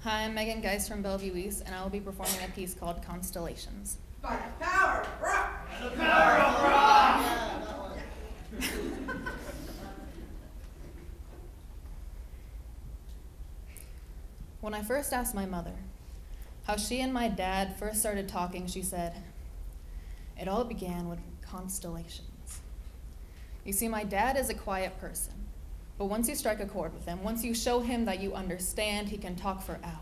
Hi, I'm Megan Geis from Bellevue East, and I will be performing a piece called Constellations. By the power of rock! The power of rock! When I first asked my mother how she and my dad first started talking, she said, "It all began with constellations." You see, my dad is a quiet person, but once you strike a chord with him, once you show him that you understand, he can talk for hours.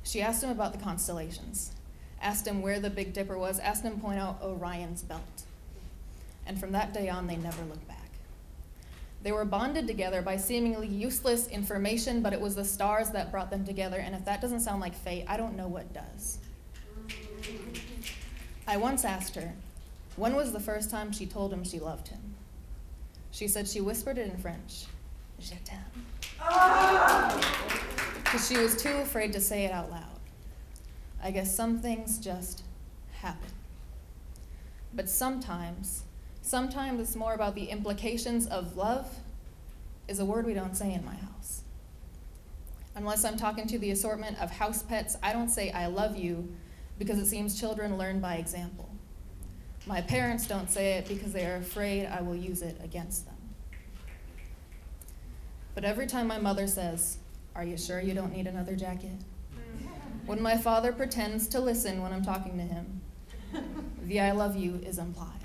She asked him about the constellations, asked him where the Big Dipper was, asked him to point out Orion's belt. And from that day on, they never looked back. They were bonded together by seemingly useless information, but it was the stars that brought them together, and if that doesn't sound like fate, I don't know what does. I once asked her, when was the first time she told him she loved him? She said she whispered it in French, "Je t'aime," because she was too afraid to say it out loud. I guess some things just happen. But sometimes it's more about the implications of love is a word we don't say in my house. Unless I'm talking to the assortment of house pets, I don't say I love you because it seems children learn by example. My parents don't say it because they are afraid I will use it against them. But every time my mother says, "Are you sure you don't need another jacket?" When my father pretends to listen when I'm talking to him, the "I love you" is implied.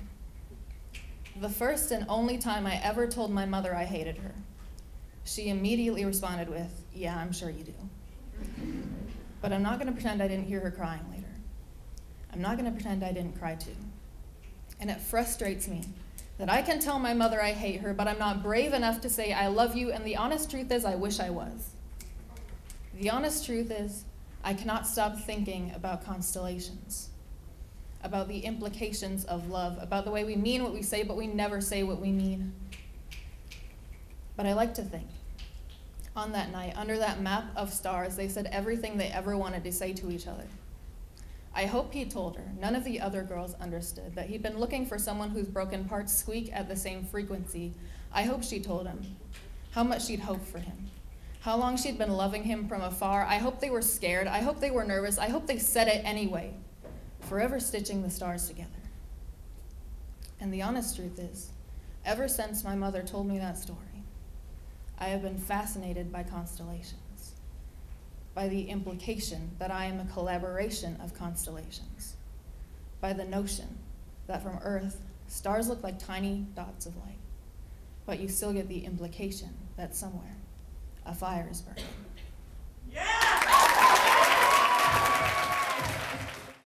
The first and only time I ever told my mother I hated her, she immediately responded with, "Yeah, I'm sure you do." But I'm not going to pretend I didn't hear her crying later. I'm not going to pretend I didn't cry too. And it frustrates me that I can tell my mother I hate her, but I'm not brave enough to say I love you, and the honest truth is I wish I was. The honest truth is I cannot stop thinking about constellations, about the implications of love, about the way we mean what we say, but we never say what we mean. But I like to think, on that night, under that map of stars, they said everything they ever wanted to say to each other. I hope he told her, none of the other girls understood, that he'd been looking for someone whose broken parts squeak at the same frequency. I hope she told him how much she'd hoped for him, how long she'd been loving him from afar. I hope they were scared. I hope they were nervous. I hope they said it anyway, forever stitching the stars together. And the honest truth is, ever since my mother told me that story, I have been fascinated by constellations, by the implication that I am a collaboration of constellations, by the notion that from Earth, stars look like tiny dots of light, but you still get the implication that somewhere a fire is burning.